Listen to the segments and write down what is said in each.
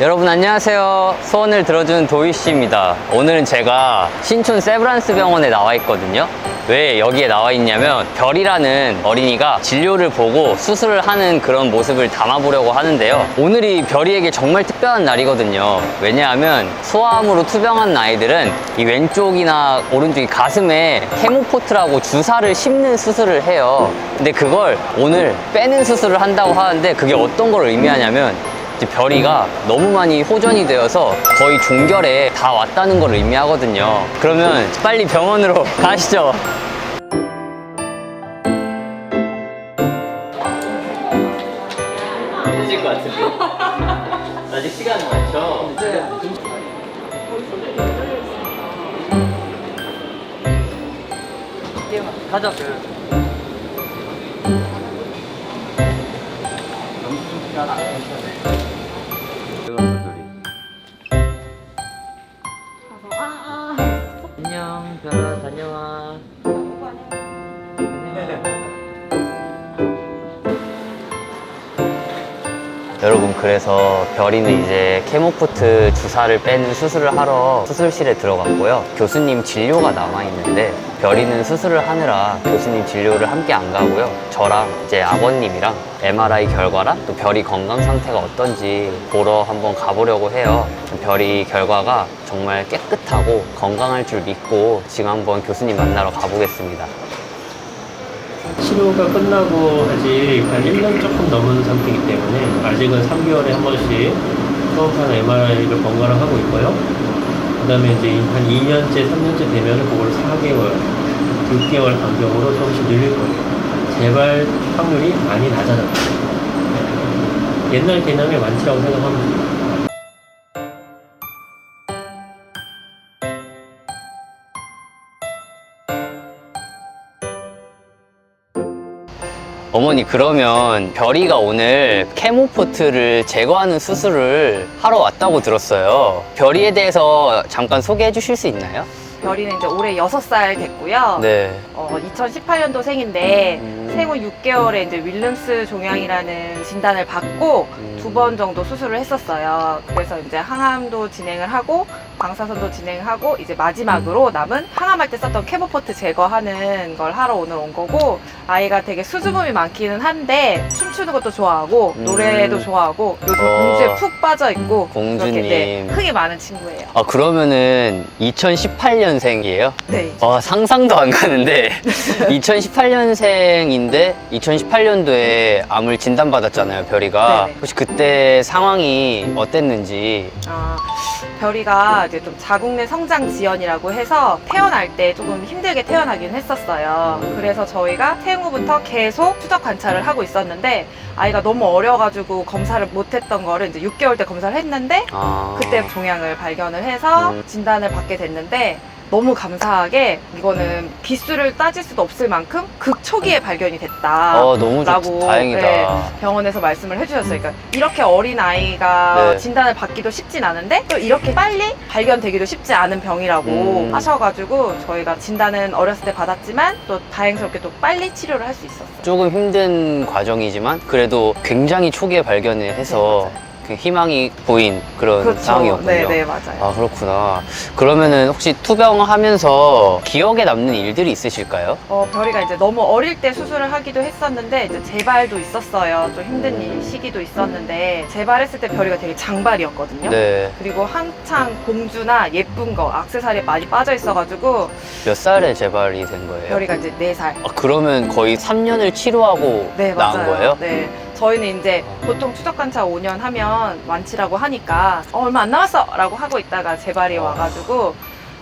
여러분 안녕하세요. 소원을 들어준 도희씨입니다. 오늘은 제가 신촌 세브란스 병원에 나와 있거든요. 왜 여기에 나와 있냐면 별이라는 어린이가 진료를 보고 수술을 하는 그런 모습을 담아보려고 하는데요. 오늘이 별이에게 정말 특별한 날이거든요. 왜냐하면 소아암으로 투병한 아이들은 이 왼쪽이나 오른쪽이 가슴에 케모포트라고 주사를 심는 수술을 해요. 근데 그걸 오늘 빼는 수술을 한다고 하는데 그게 어떤 걸 의미하냐면 이제 별이가 너무 많이 호전이 되어서 거의 종결에 다 왔다는 걸 의미하거든요. 그러면 빨리 병원으로 가시죠. 늦을 것 같은데? 아직 시간은 많죠? 가자. 안녕, 별아, 다녀와. 여러분, 그래서 별이는 이제 케모포트 주사를 빼는 수술을 하러 수술실에 들어갔고요. 교수님 진료가 남아있는데 별이는 수술을 하느라 교수님 진료를 함께 안 가고요. 저랑 이제 아버님이랑 MRI 결과랑 또 별이 건강 상태가 어떤지 보러 한번 가보려고 해요. 별이 결과가 정말 깨끗하고 건강할 줄 믿고 지금 한번 교수님 만나러 가보겠습니다. 치료가 끝나고 아직 한 1년 조금 넘은 상태이기 때문에 아직은 3개월에 한 번씩 초음파나 MRI를 번갈아 하고 있고요. 그 다음에 이제 한 2년째, 3년째 되면 그걸 4개월, 6개월 간격으로 조금씩 늘릴 거예요. 재발 확률이 많이 낮아졌어요. 옛날 개념의 완치라고 생각하면 돼요. 어머니, 그러면 별이가 오늘 케모포트를 제거하는 수술을 하러 왔다고 들었어요. 별이에 대해서 잠깐 소개해 주실 수 있나요? 별이는 이제 올해 6살 됐고요. 네. 2018년도 생인데 생후 6개월에 이제 윌름스 종양이라는 진단을 받고 2번 정도 수술을 했었어요. 그래서 이제 항암도 진행을 하고 방사선도 진행하고 이제 마지막으로 남은 항암할 때 썼던 케모포트 제거하는 걸 하러 오늘 온 거고, 아이가 되게 수줍음이 많기는 한데 춤추는 것도 좋아하고 노래도 좋아하고 요즘 공주에 푹 빠져 있고 공주님. 그렇게 흥이 많은 친구예요. 아, 그러면은 2018년생이에요? 네. 상상도 안 가는데 2018년생인데 2018년도에 암을 진단받았잖아요, 별이가. 네네. 혹시 그때 상황이 어땠는지. 별이가 이제 좀 자궁 내 성장 지연이라고 해서 태어날 때 조금 힘들게 태어나긴 했었어요. 그래서 저희가 생후부터 계속 추적 관찰을 하고 있었는데 아이가 너무 어려가지고 검사를 못했던 거를 이제 6개월 때 검사를 했는데 그때 종양을 발견을 해서 진단을 받게 됐는데, 너무 감사하게 이거는 비수를 따질 수도 없을 만큼 극초기에 발견이 됐다. 너무 다행이다. 네, 병원에서 말씀을 해주셨어요. 그러니까 이렇게 어린 아이가 네. 진단을 받기도 쉽진 않은데 또 이렇게 빨리 발견되기도 쉽지 않은 병이라고 하셔가지고 저희가 진단은 어렸을 때 받았지만 또 다행스럽게 또 빨리 치료를 할 수 있었어요. 조금 힘든 과정이지만 그래도 굉장히 초기에 발견을 해서 그 희망이 보인 그런 그렇죠. 상황이었군요. 네, 맞아요. 그렇구나. 그러면은 혹시 투병하면서 기억에 남는 일들이 있으실까요? 별이가 이제 너무 어릴 때 수술을 하기도 했었는데 이제 재발도 있었어요. 좀 힘든 시기도 있었는데 재발했을 때 별이가 되게 장발이었거든요. 네. 그리고 한창 공주나 예쁜 거, 액세서리에 많이 빠져 있어가지고 몇 살에 재발이 된 거예요? 별이가 이제 4살. 그러면 거의 3년을 치료하고 네, 나은 맞아요. 거예요? 네. 저희는 이제 보통 추적 관찰 5년 하면 완치라고 하니까 얼마 안 남았어! 라고 하고 있다가 재발이 와가지고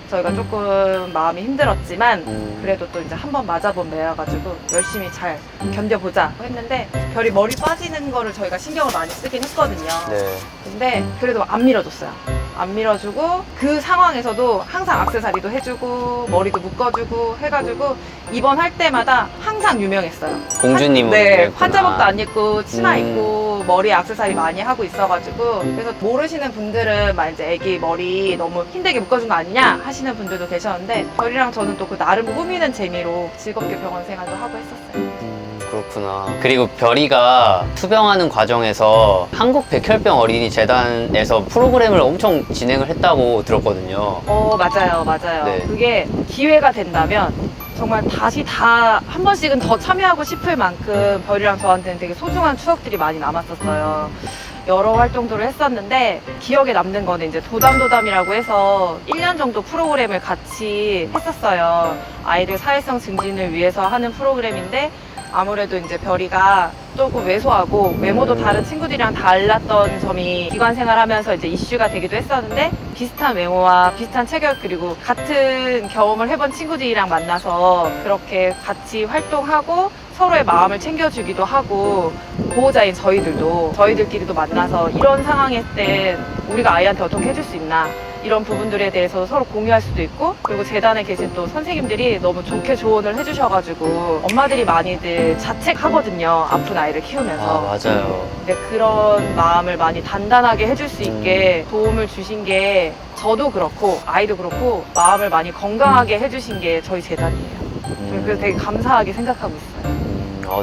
저희가 조금 마음이 힘들었지만 그래도 또 이제 한번 맞아본 매여가지고 열심히 잘 견뎌보자 했는데 별이 머리 빠지는 거를 저희가 신경을 많이 쓰긴 했거든요. 네. 근데 그래도 안 밀어줬어요. 안 밀어주고 그 상황에서도 항상 액세서리도 해주고 머리도 묶어주고 해가지고 입원할 때마다 항상 유명했어요. 공주님은 네, 그랬구나. 환자복도 안 입고 치마 입고 머리 액세서리 많이 하고 있어가지고 그래서 모르시는 분들은 막 이제 애기 머리 너무 힘들게 묶어준 거 아니냐 하시는 분들도 계셨는데 별이랑 저는 또 그 나름 꾸미는 재미로 즐겁게 병원 생활도 하고 했었어요. 그렇구나. 그리고 별이가 투병하는 과정에서 한국 백혈병 어린이 재단에서 프로그램을 엄청 진행을 했다고 들었거든요. 맞아요, 맞아요. 네. 그게 기회가 된다면 정말 다시 다 한 번씩은 더 참여하고 싶을 만큼 별이랑 저한테는 되게 소중한 추억들이 많이 남았었어요. 여러 활동들을 했었는데 기억에 남는 거는 이제 도담도담이라고 해서 1년 정도 프로그램을 같이 했었어요. 아이들 사회성 증진을 위해서 하는 프로그램인데 아무래도 이제 별이가 조금 왜소하고 외모도 다른 친구들이랑 달랐던 점이 기관 생활하면서 이제 이슈가 되기도 했었는데 비슷한 외모와 비슷한 체격 그리고 같은 경험을 해본 친구들이랑 만나서 그렇게 같이 활동하고 서로의 마음을 챙겨주기도 하고 보호자인 저희들끼리도 만나서 이런 상황일 때 우리가 아이한테 어떻게 해줄 수 있나 이런 부분들에 대해서 서로 공유할 수도 있고 그리고 재단에 계신 또 선생님들이 너무 좋게 조언을 해주셔가지고 엄마들이 많이들 자책하거든요. 아픈 아이를 키우면서. 아, 맞아요. 근데 그런 마음을 많이 단단하게 해줄 수 있게 도움을 주신 게 저도 그렇고 아이도 그렇고 마음을 많이 건강하게 해주신 게 저희 재단이에요. 그래서 되게 감사하게 생각하고 있어요.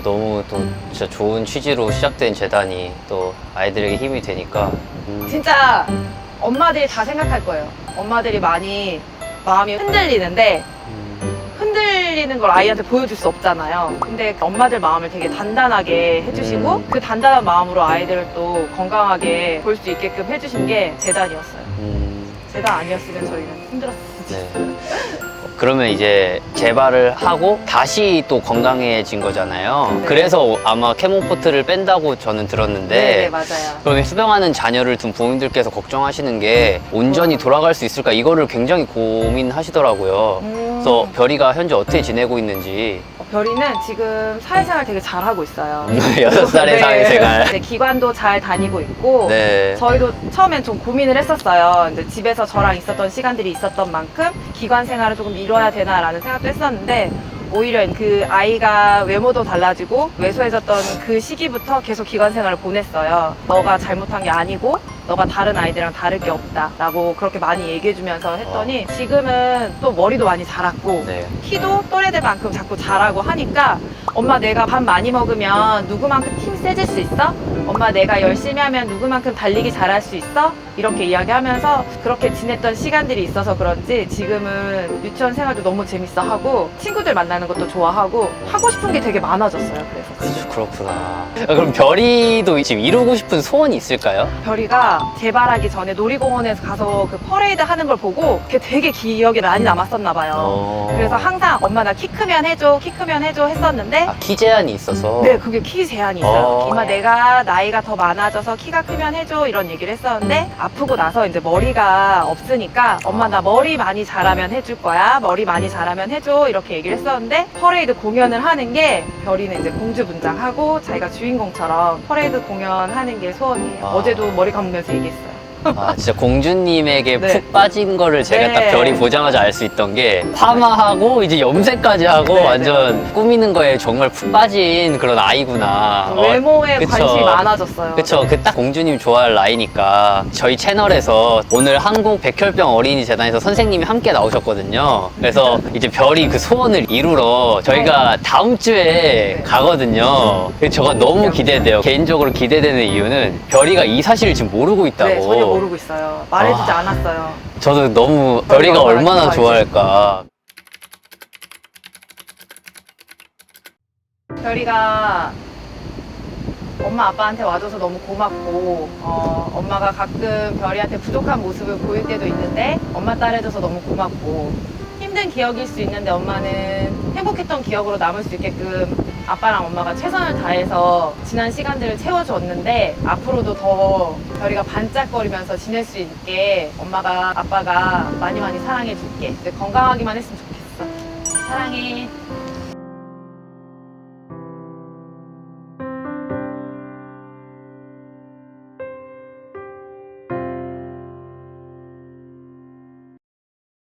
너무 또 진짜 좋은 취지로 시작된 재단이 또 아이들에게 힘이 되니까. 진짜 엄마들이 다 생각할 거예요. 엄마들이 많이 마음이 흔들리는데 흔들리는 걸 아이한테 보여줄 수 없잖아요. 근데 엄마들 마음을 되게 단단하게 해주시고 그 단단한 마음으로 아이들을 또 건강하게 볼 수 있게끔 해주신 게 재단이었어요. 재단 아니었으면 저희는 힘들었을 텐데. 네. 그러면 이제 개발을 하고 다시 또 건강해진 거잖아요. 네. 그래서 아마 케모포트를 뺀다고 저는 들었는데 네, 맞아요. 그러면 수병하는 자녀를 둔 부모님들께서 걱정하시는 게 온전히 돌아갈 수 있을까 이거를 굉장히 고민하시더라고요. 그래서 별이가 현재 어떻게 지내고 있는지. 별이는 지금 사회생활 되게 잘하고 있어요. 6살의 네. 사회생활. 네, 기관도 잘 다니고 있고 네. 저희도 처음엔 좀 고민을 했었어요. 이제 집에서 저랑 있었던 시간들이 있었던 만큼 기관 생활을 조금 미뤄야 되나라는 생각도 했었는데 오히려 그 아이가 외모도 달라지고 왜소해졌던 그 시기부터 계속 기관 생활을 보냈어요. 너가 잘못한 게 아니고 너가 다른 아이들이랑 다를 게 없다 라고 그렇게 많이 얘기해주면서 했더니 지금은 또 머리도 많이 자랐고 네. 키도 또래들만큼 자꾸 자라고 하니까 엄마 내가 밥 많이 먹으면 누구만큼 힘 세질 수 있어? 엄마 내가 열심히 하면 누구만큼 달리기 잘할 수 있어? 이렇게 이야기하면서 그렇게 지냈던 시간들이 있어서 그런지 지금은 유치원 생활도 너무 재밌어 하고 친구들 만나는 것도 좋아하고 하고 싶은 게 되게 많아졌어요. 그래서 그렇구나. 그럼 별이도 지금 이루고 싶은 소원이 있을까요? 별이가 개발하기 전에 놀이공원에서 가서 그 퍼레이드 하는 걸 보고 그게 되게 기억에 많이 남았었나 봐요. 그래서 항상 엄마 나 키 크면 해줘 했었는데 키 제한이 있어서. 네, 그게 키 제한이 있어요. 엄마 내가 나이가 더 많아져서 키가 크면 해줘 이런 얘기를 했었는데 아프고 나서 이제 머리가 없으니까 엄마 나 머리 많이 자라면 해줄 거야. 머리 많이 자라면 해줘 이렇게 얘기를 했었는데 퍼레이드 공연을 하는 게 별이는 이제 공주 분장하고 자기가 주인공처럼 퍼레이드 공연하는 게 소원이에요. 어제도 머리 감으면서 얘기했어요. 진짜 공주님에게 네. 푹 빠진 거를 제가 네. 딱 별이 보자마자 알 수 있던 게 파마하고 이제 염색까지 하고 네, 완전 꾸미는 거에 정말 푹 빠진 그런 아이구나. 외모에 그쵸. 관심이 많아졌어요. 그쵸. 그 딱 공주님 좋아할 나이니까 저희 채널에서 오늘 한국 백혈병 어린이 재단에서 선생님이 함께 나오셨거든요. 그래서 이제 별이 그 소원을 이루러 저희가 다음 주에 가거든요. 그래서 저가 너무 기대돼요. 개인적으로 기대되는 이유는 별이가 이 사실을 지금 모르고 있다고. 네, 전혀 모르고 있어요. 말해주지 않았어요. 저도 너무 별이가 얼마나 좋아할까. 별이가 엄마 아빠한테 와줘서 너무 고맙고 엄마가 가끔 별이한테 부족한 모습을 보일 때도 있는데 엄마 딸해줘서 너무 고맙고 힘든 기억일 수 있는데 엄마는 행복했던 기억으로 남을 수 있게끔 아빠랑 엄마가 최선을 다해서 지난 시간들을 채워줬는데 앞으로도 더 별이가 반짝거리면서 지낼 수 있게 엄마가 아빠가 많이 사랑해줄게. 이제 건강하기만 했으면 좋겠어. 사랑해.